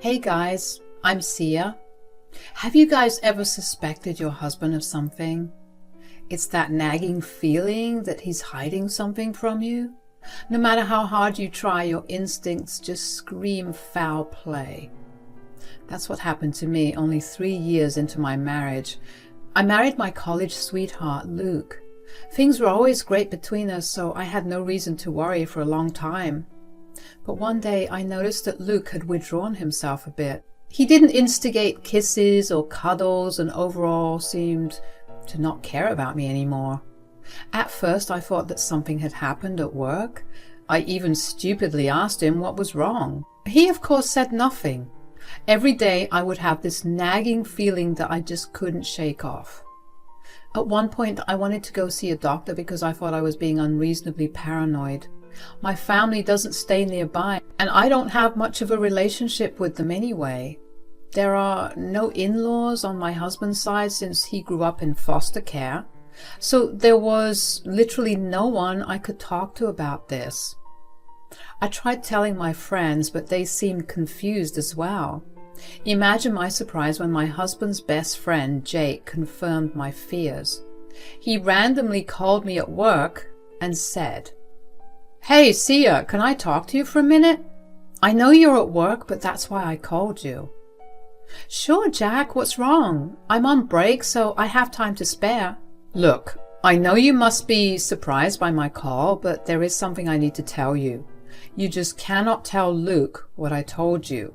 Hey guys, I'm Sia. Have you guys ever suspected your husband of something? It's that nagging feeling that he's hiding something from you. No matter how hard you try, your instincts just scream foul play. That's what happened to me only 3 years into my marriage. I married my college sweetheart, Luke. Things were always great between us, so I had no reason to worry for a long time. But one day I noticed that Luke had withdrawn himself a bit. He didn't instigate kisses or cuddles and overall seemed to not care about me anymore. At first I thought that something had happened at work. I even stupidly asked him what was wrong. He of course said nothing. Every day I would have this nagging feeling that I just couldn't shake off. At one point I wanted to go see a doctor because I thought I was being unreasonably paranoid. My family doesn't stay nearby, and I don't have much of a relationship with them anyway. There are no in-laws on my husband's side since he grew up in foster care, so there was literally no one I could talk to about this. I tried telling my friends, but they seemed confused as well. Imagine my surprise when my husband's best friend, Jake, confirmed my fears. He randomly called me at work and said, "Hey, Sia, can I talk to you for a minute? I know you're at work, but that's why I called you." "Sure, Jack, what's wrong? I'm on break, so I have time to spare." "Look, I know you must be surprised by my call, but there is something I need to tell you. You just cannot tell Luke what I told you."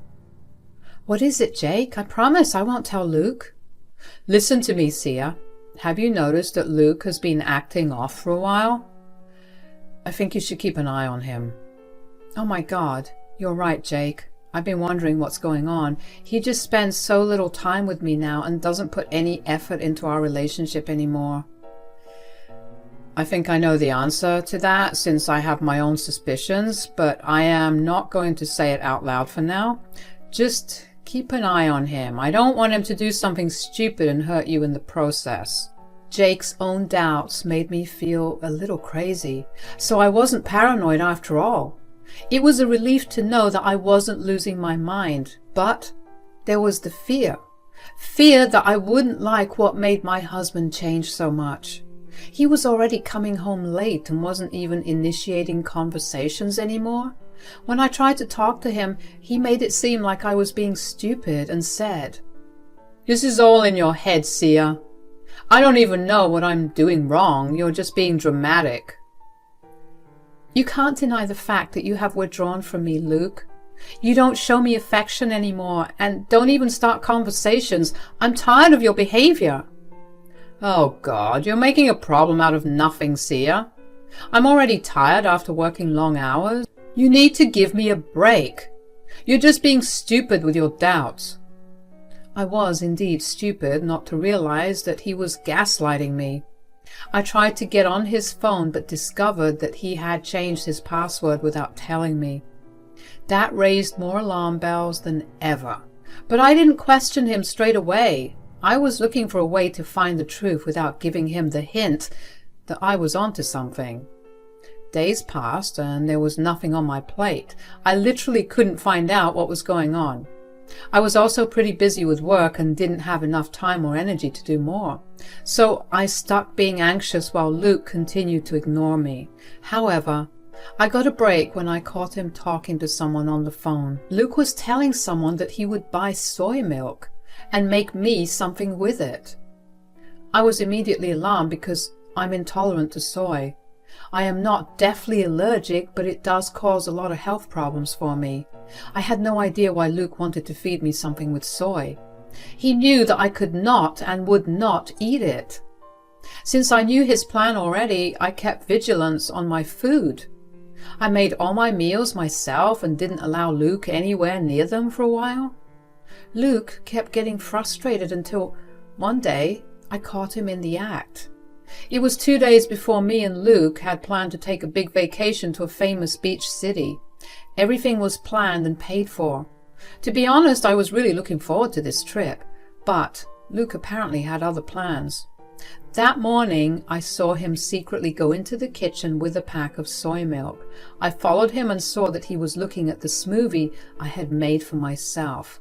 "What is it, Jake? I promise I won't tell Luke." "Listen to me, Sia. Have you noticed that Luke has been acting off for a while? I think you should keep an eye on him." "Oh my God, you're right, Jake. I've been wondering what's going on. He just spends so little time with me now and doesn't put any effort into our relationship anymore." I think I know the answer to that since I have my own suspicions, but I am not going to say it out loud for now. Just keep an eye on him. I don't want him to do something stupid and hurt you in the process. Jake's own doubts made me feel a little crazy, so I wasn't paranoid after all. It was a relief to know that I wasn't losing my mind, but there was the fear. Fear that I wouldn't like what made my husband change so much. He was already coming home late and wasn't even initiating conversations anymore. When I tried to talk to him, he made it seem like I was being stupid and said, "This is all in your head, Sia. I don't even know what I'm doing wrong. You're just being dramatic." "You can't deny the fact that you have withdrawn from me, Luke. You don't show me affection anymore and don't even start conversations. I'm tired of your behavior." "Oh God, you're making a problem out of nothing, Sia. I'm already tired after working long hours. You need to give me a break. You're just being stupid with your doubts." I was indeed stupid not to realize that he was gaslighting me. I tried to get on his phone but discovered that he had changed his password without telling me. That raised more alarm bells than ever. But I didn't question him straight away. I was looking for a way to find the truth without giving him the hint that I was onto something. Days passed and there was nothing on my plate. I literally couldn't find out what was going on. I was also pretty busy with work and didn't have enough time or energy to do more. So I stuck being anxious while Luke continued to ignore me. However, I got a break when I caught him talking to someone on the phone. Luke was telling someone that he would buy soy milk and make me something with it. I was immediately alarmed because I'm intolerant to soy. I am not deathly allergic, but it does cause a lot of health problems for me. I had no idea why Luke wanted to feed me something with soy. He knew that I could not and would not eat it. Since I knew his plan already, I kept vigilance on my food. I made all my meals myself and didn't allow Luke anywhere near them for a while. Luke kept getting frustrated until one day I caught him in the act. It was 2 days before me and Luke had planned to take a big vacation to a famous beach city. Everything was planned and paid for. To be honest, I was really looking forward to this trip, but Luke apparently had other plans. That morning, I saw him secretly go into the kitchen with a pack of soy milk. I followed him and saw that he was looking at the smoothie I had made for myself.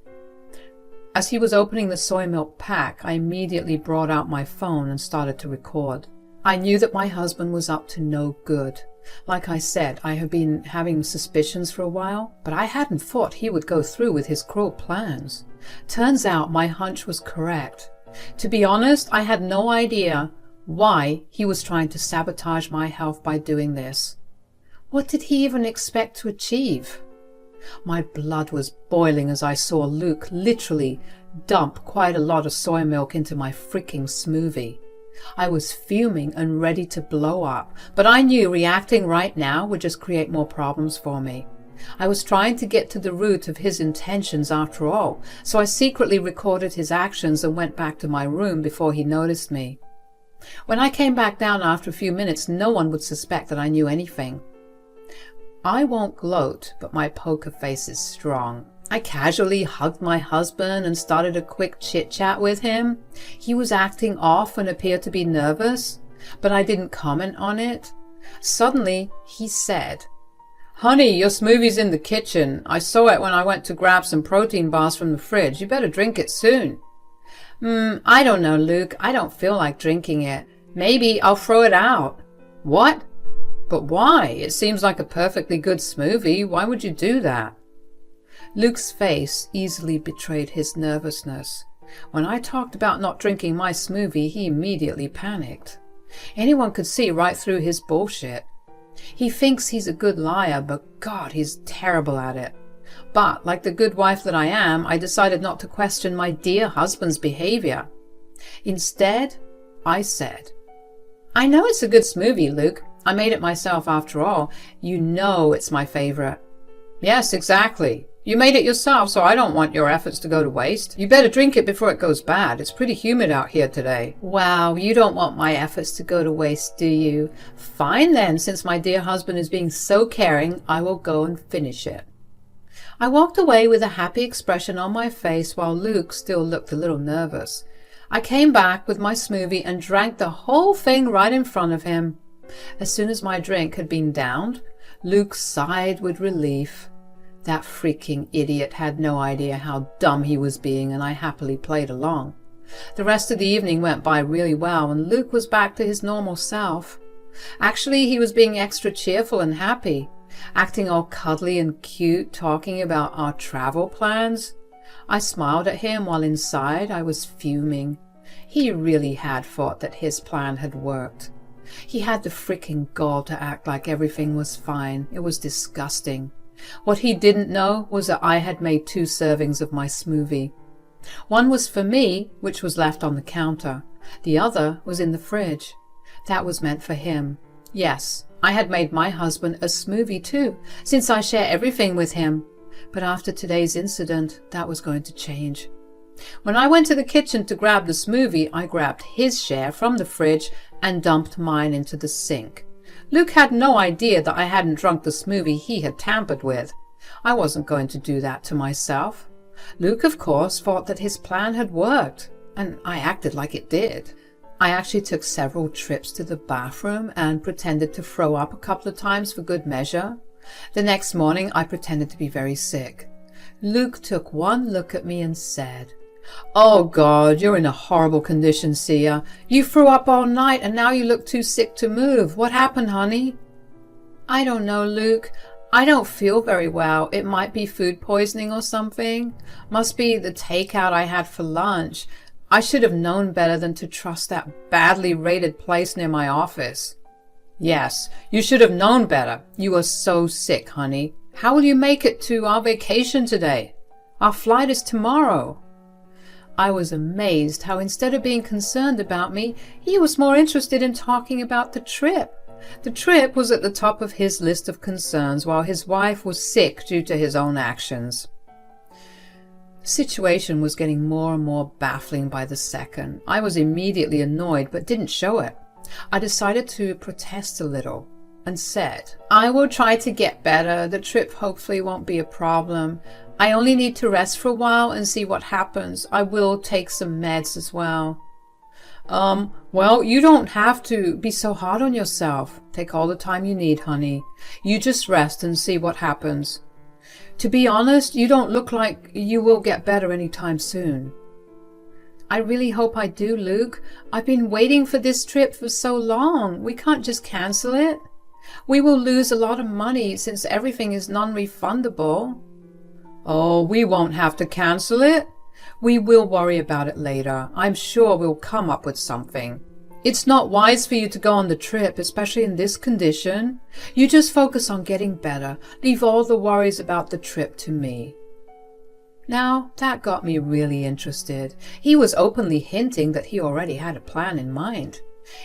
As he was opening the soy milk pack, I immediately brought out my phone and started to record. I knew that my husband was up to no good. Like I said, I have been having suspicions for a while, but I hadn't thought he would go through with his cruel plans. Turns out my hunch was correct. To be honest, I had no idea why he was trying to sabotage my health by doing this. What did he even expect to achieve? My blood was boiling as I saw Luke literally dump quite a lot of soy milk into my freaking smoothie. I was fuming and ready to blow up, but I knew reacting right now would just create more problems for me. I was trying to get to the root of his intentions after all, so I secretly recorded his actions and went back to my room before he noticed me. When I came back down after a few minutes, no one would suspect that I knew anything. I won't gloat, but my poker face is strong. I casually hugged my husband and started a quick chit-chat with him. He was acting off and appeared to be nervous, but I didn't comment on it. Suddenly, he said, "Honey, your smoothie's in the kitchen. I saw it when I went to grab some protein bars from the fridge. You better drink it soon." I don't know, Luke. I don't feel like drinking it. Maybe I'll throw it out." "What? But why? It seems like a perfectly good smoothie. Why would you do that?" Luke's face easily betrayed his nervousness. When I talked about not drinking my smoothie, he immediately panicked. Anyone could see right through his bullshit. He thinks he's a good liar, but God, he's terrible at it. But, like the good wife that I am, I decided not to question my dear husband's behavior. Instead, I said, "I know it's a good smoothie, Luke. I made it myself after all. You know it's my favorite." "Yes, exactly. You made it yourself, so I don't want your efforts to go to waste. You better drink it before it goes bad. It's pretty humid out here today." "Wow, you don't want my efforts to go to waste, do you? Fine then, since my dear husband is being so caring, I will go and finish it." I walked away with a happy expression on my face while Luke still looked a little nervous. I came back with my smoothie and drank the whole thing right in front of him. As soon as my drink had been downed, Luke sighed with relief. That freaking idiot had no idea how dumb he was being, and I happily played along. The rest of the evening went by really well, and Luke was back to his normal self. Actually, he was being extra cheerful and happy, acting all cuddly and cute, talking about our travel plans. I smiled at him while inside I was fuming. He really had thought that his plan had worked. He had the freaking gall to act like everything was fine. It was disgusting. What he didn't know was that I had made 2 servings of my smoothie. One was for me, which was left on the counter. The other was in the fridge. That was meant for him. Yes, I had made my husband a smoothie too, since I share everything with him. But after today's incident, that was going to change. When I went to the kitchen to grab the smoothie, I grabbed his share from the fridge and dumped mine into the sink. Luke had no idea that I hadn't drunk the smoothie he had tampered with. I wasn't going to do that to myself. Luke, of course, thought that his plan had worked, and I acted like it did. I actually took several trips to the bathroom and pretended to throw up a couple of times for good measure. The next morning, I pretended to be very sick. Luke took one look at me and said, "Oh God, you're in a horrible condition, Sia. You threw up all night and now you look too sick to move. What happened, honey?" "I don't know, Luke. I don't feel very well. It might be food poisoning or something. Must be the takeout I had for lunch. I should have known better than to trust that badly rated place near my office." "Yes, you should have known better. You are so sick, honey. How will you make it to our vacation today? Our flight is tomorrow." I was amazed how instead of being concerned about me, he was more interested in talking about the trip. The trip was at the top of his list of concerns, while his wife was sick due to his own actions. The situation was getting more and more baffling by the second. I was immediately annoyed, but didn't show it. I decided to protest a little and said, "I will try to get better. The trip hopefully won't be a problem. I only need to rest for a while and see what happens. I will take some meds as well." Well, you don't have to be so hard on yourself. Take all the time you need, honey. You just rest and see what happens. To be honest, you don't look like you will get better anytime soon. I really hope I do, Luke. I've been waiting for this trip for so long. We can't just cancel it. We will lose a lot of money since everything is non-refundable. Oh, we won't have to cancel it. We will worry about it later. I'm sure we'll come up with something. It's not wise for you to go on the trip, especially in this condition. You just focus on getting better. Leave all the worries about the trip to me. Now, that got me really interested. He was openly hinting that he already had a plan in mind.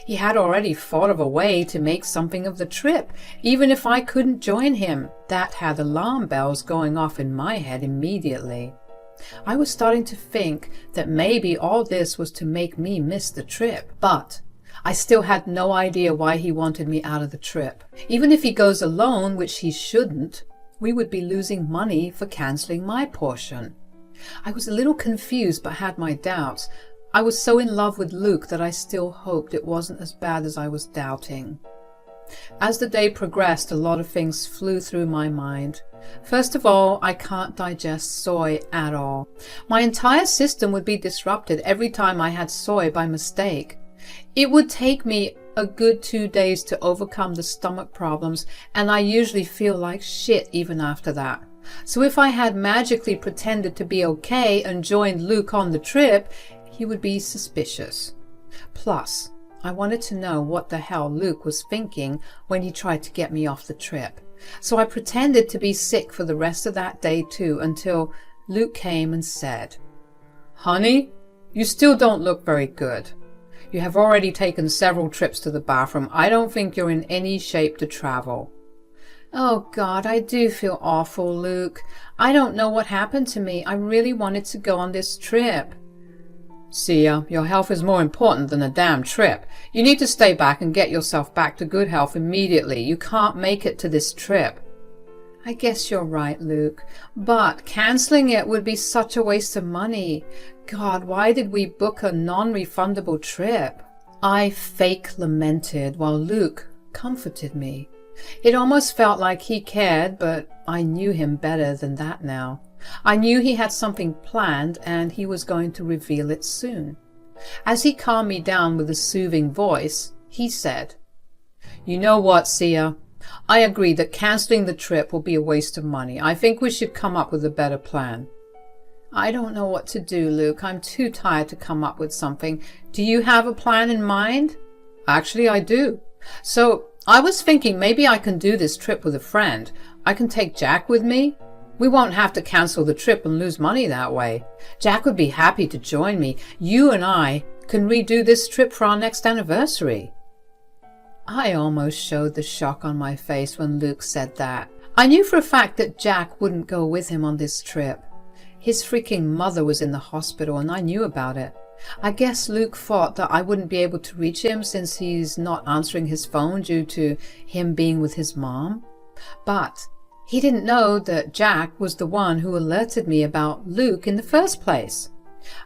He had already thought of a way to make something of the trip, even if I couldn't join him. That had alarm bells going off in my head immediately. I was starting to think that maybe all this was to make me miss the trip, but I still had no idea why he wanted me out of the trip. Even if he goes alone, which he shouldn't, we would be losing money for cancelling my portion. I was a little confused but had my doubts. I was so in love with Luke that I still hoped it wasn't as bad as I was doubting. As the day progressed, a lot of things flew through my mind. First of all, I can't digest soy at all. My entire system would be disrupted every time I had soy by mistake. It would take me a good 2 days to overcome the stomach problems, and I usually feel like shit even after that. So if I had magically pretended to be okay and joined Luke on the trip, he would be suspicious. Plus, I wanted to know what the hell Luke was thinking when he tried to get me off the trip. So I pretended to be sick for the rest of that day too, until Luke came and said, "Honey, you still don't look very good. You have already taken several trips to the bathroom. I don't think you're in any shape to travel." Oh God, I do feel awful, Luke. I don't know what happened to me. I really wanted to go on this trip. Sia, your health is more important than a damn trip. You need to stay back and get yourself back to good health immediately. You can't make it to this trip. I guess you're right, Luke. But cancelling it would be such a waste of money. God, why did we book a non-refundable trip? I fake lamented while Luke comforted me. It almost felt like he cared, but I knew him better than that now. I knew he had something planned and he was going to reveal it soon. As he calmed me down with a soothing voice, he said, "You know what, Sia? I agree that cancelling the trip will be a waste of money. I think we should come up with a better plan." I don't know what to do, Luke. I'm too tired to come up with something. Do you have a plan in mind? Actually, I do. So I was thinking maybe I can do this trip with a friend. I can take Jack with me. We won't have to cancel the trip and lose money that way. Jack would be happy to join me. You and I can redo this trip for our next anniversary. I almost showed the shock on my face when Luke said that. I knew for a fact that Jack wouldn't go with him on this trip. His freaking mother was in the hospital and I knew about it. I guess Luke thought that I wouldn't be able to reach him since he's not answering his phone due to him being with his mom. But he didn't know that Jack was the one who alerted me about Luke in the first place.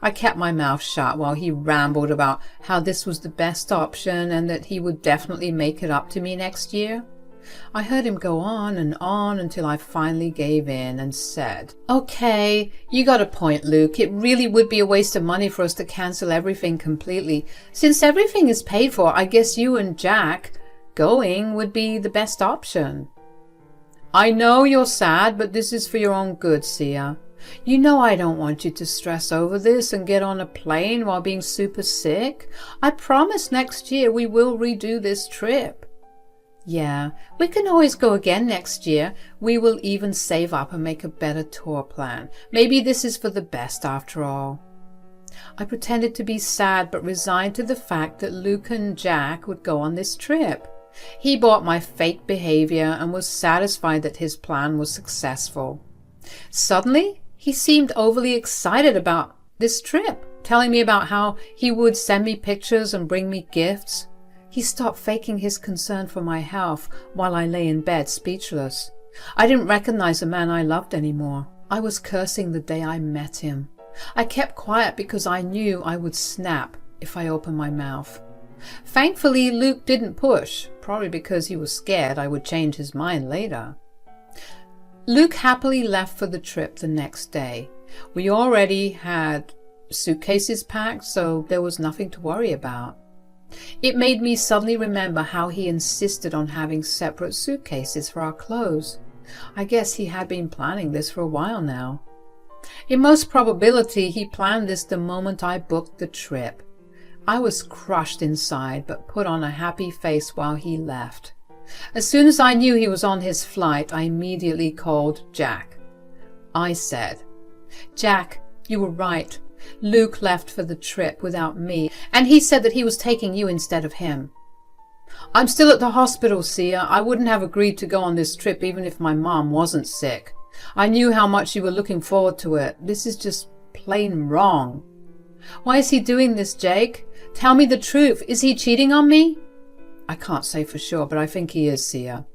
I kept my mouth shut while he rambled about how this was the best option and that he would definitely make it up to me next year. I heard him go on and on until I finally gave in and said, "Okay, you got a point, Luke. It really would be a waste of money for us to cancel everything completely. Since everything is paid for, I guess you and Jack going would be the best option." I know you're sad, but this is for your own good, Sia. You know I don't want you to stress over this and get on a plane while being super sick. I promise next year we will redo this trip. Yeah, we can always go again next year. We will even save up and make a better tour plan. Maybe this is for the best after all. I pretended to be sad but resigned to the fact that Luke and Jack would go on this trip. He bought my fake behavior and was satisfied that his plan was successful. Suddenly, he seemed overly excited about this trip, telling me about how he would send me pictures and bring me gifts. He stopped faking his concern for my health while I lay in bed speechless. I didn't recognize the man I loved anymore. I was cursing the day I met him. I kept quiet because I knew I would snap if I opened my mouth. Thankfully, Luke didn't push, probably because he was scared I would change his mind later. Luke happily left for the trip the next day. We already had suitcases packed, so there was nothing to worry about. It made me suddenly remember how he insisted on having separate suitcases for our clothes. I guess he had been planning this for a while now. In most probability, he planned this the moment I booked the trip. I was crushed inside, but put on a happy face while he left. As soon as I knew he was on his flight, I immediately called Jack. I said, "Jack, you were right. Luke left for the trip without me, and he said that he was taking you instead of him. I'm still at the hospital, Sia. I wouldn't have agreed to go on this trip even if my mom wasn't sick. I knew how much you were looking forward to it. This is just plain wrong." "Why is he doing this, Jake? Tell me the truth. Is he cheating on me?" "I can't say for sure, but I think he is, Sia.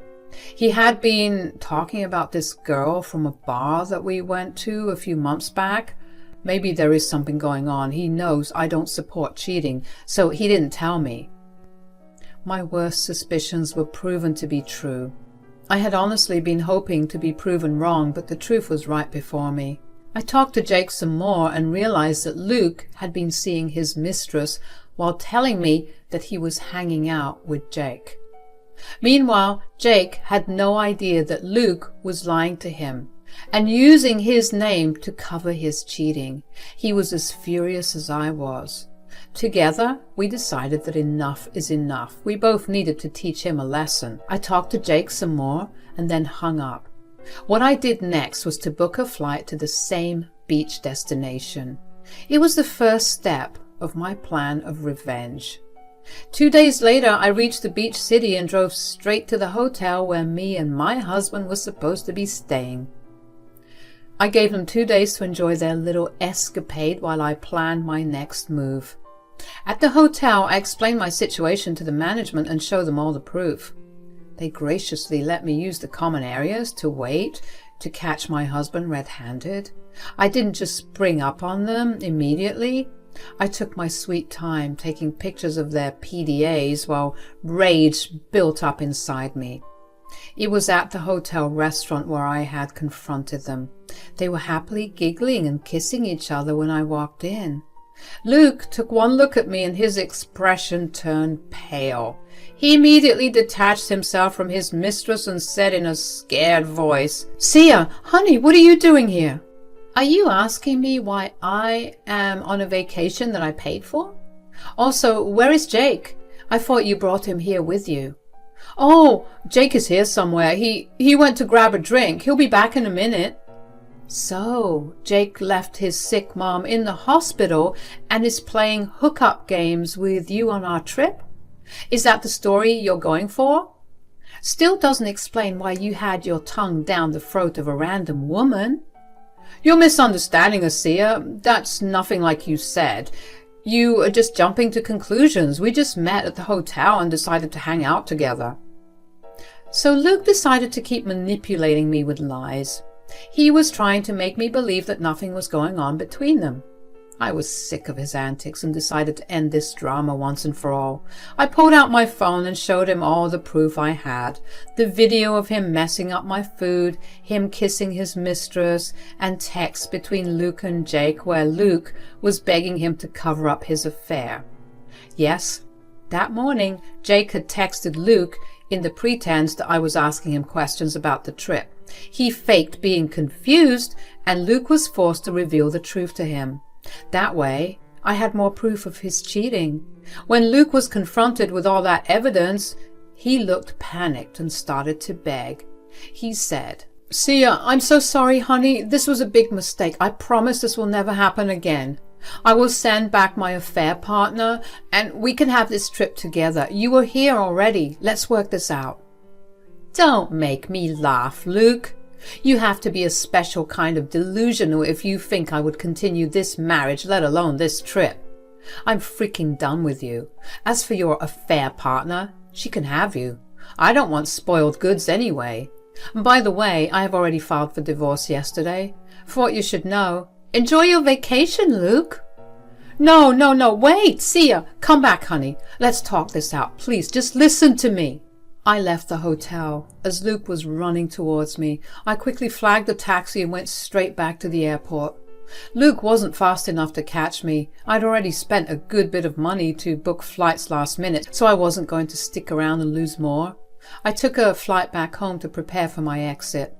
He had been talking about this girl from a bar that we went to a few months back. Maybe there is something going on. He knows I don't support cheating, so he didn't tell me." My worst suspicions were proven to be true. I had honestly been hoping to be proven wrong, but the truth was right before me. I talked to Jake some more and realized that Luke had been seeing his mistress while telling me that he was hanging out with Jake. Meanwhile, Jake had no idea that Luke was lying to him and using his name to cover his cheating. He was as furious as I was. Together, we decided that enough is enough. We both needed to teach him a lesson. I talked to Jake some more and then hung up. What I did next was to book a flight to the same beach destination. It was the first step of my plan of revenge. 2 days later, I reached the beach city and drove straight to the hotel where me and my husband were supposed to be staying. I gave them 2 days to enjoy their little escapade while I planned my next move. At the hotel, I explained my situation to the management and showed them all the proof. They graciously let me use the common areas to wait to catch my husband red-handed. I didn't just spring up on them immediately. I took my sweet time taking pictures of their PDAs while rage built up inside me. It was at the hotel restaurant where I had confronted them. They were happily giggling and kissing each other when I walked in. Luke took one look at me and his expression turned pale. He immediately detached himself from his mistress and said in a scared voice, "Sia, honey, what are you doing here? Are you asking me why I am on a vacation that I paid for? Also, where is Jake? I thought you brought him here with you." "Oh, Jake is here somewhere. He went to grab a drink. He'll be back in a minute." So, Jake left his sick mom in the hospital and is playing hookup games with you on our trip? Is that the story you're going for? Still doesn't explain why you had your tongue down the throat of a random woman. "You're misunderstanding us, Sia. That's nothing like you said. You are just jumping to conclusions. We just met at the hotel and decided to hang out together." So Luke decided to keep manipulating me with lies. He was trying to make me believe that nothing was going on between them. I was sick of his antics and decided to end this drama once and for all. I pulled out my phone and showed him all the proof I had. The video of him messing up my food, him kissing his mistress, and texts between Luke and Jake where Luke was begging him to cover up his affair. Yes, that morning Jake had texted Luke in the pretense that I was asking him questions about the trip. He faked being confused, and Luke was forced to reveal the truth to him. That way, I had more proof of his cheating. When Luke was confronted with all that evidence, he looked panicked and started to beg. He said, "Sia, I'm so sorry, honey. This was a big mistake. I promise this will never happen again. I will send back my affair partner, and we can have this trip together. You were here already. Let's work this out." Don't make me laugh, Luke. You have to be a special kind of delusional if you think I would continue this marriage, let alone this trip. I'm freaking done with you. As for your affair partner, she can have you. I don't want spoiled goods anyway. And by the way, I have already filed for divorce yesterday. For what you should know, enjoy your vacation, Luke. No, no, no, wait, Sia, come back, honey. Let's talk this out. Please, just listen to me. I left the hotel. As Luke was running towards me, I quickly flagged a taxi and went straight back to the airport. Luke wasn't fast enough to catch me. I'd already spent a good bit of money to book flights last minute, so I wasn't going to stick around and lose more. I took a flight back home to prepare for my exit.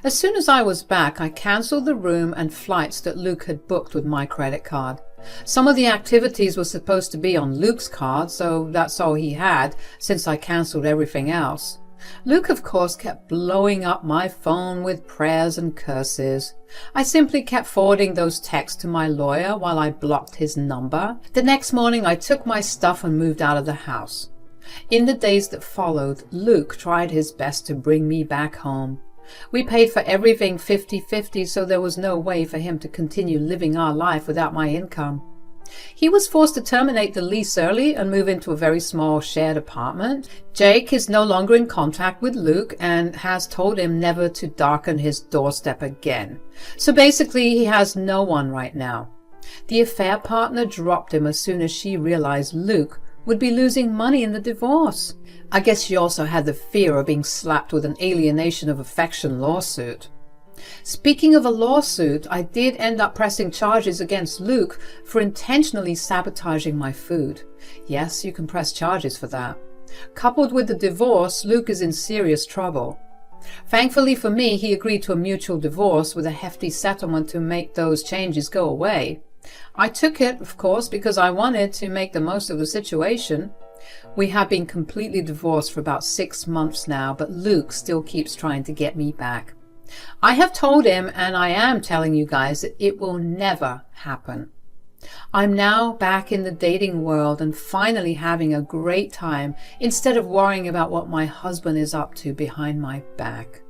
As soon as I was back, I cancelled the room and flights that Luke had booked with my credit card. Some of the activities were supposed to be on Luke's card, so that's all he had, since I cancelled everything else. Luke, of course, kept blowing up my phone with prayers and curses. I simply kept forwarding those texts to my lawyer while I blocked his number. The next morning, I took my stuff and moved out of the house. In the days that followed, Luke tried his best to bring me back home. We paid for everything 50-50, so there was no way for him to continue living our life without my income. He was forced to terminate the lease early and move into a very small shared apartment. Jake is no longer in contact with Luke and has told him never to darken his doorstep again. So basically, he has no one right now. The affair partner dropped him as soon as she realized Luke would be losing money in the divorce. I guess she also had the fear of being slapped with an alienation of affection lawsuit. Speaking of a lawsuit, I did end up pressing charges against Luke for intentionally sabotaging my food. Yes, you can press charges for that. Coupled with the divorce, Luke is in serious trouble. Thankfully for me, he agreed to a mutual divorce with a hefty settlement to make those changes go away. I took it, of course, because I wanted to make the most of the situation. We have been completely divorced for about 6 months now, but Luke still keeps trying to get me back. I have told him, and I am telling you guys, that it will never happen. I'm now back in the dating world and finally having a great time instead of worrying about what my husband is up to behind my back.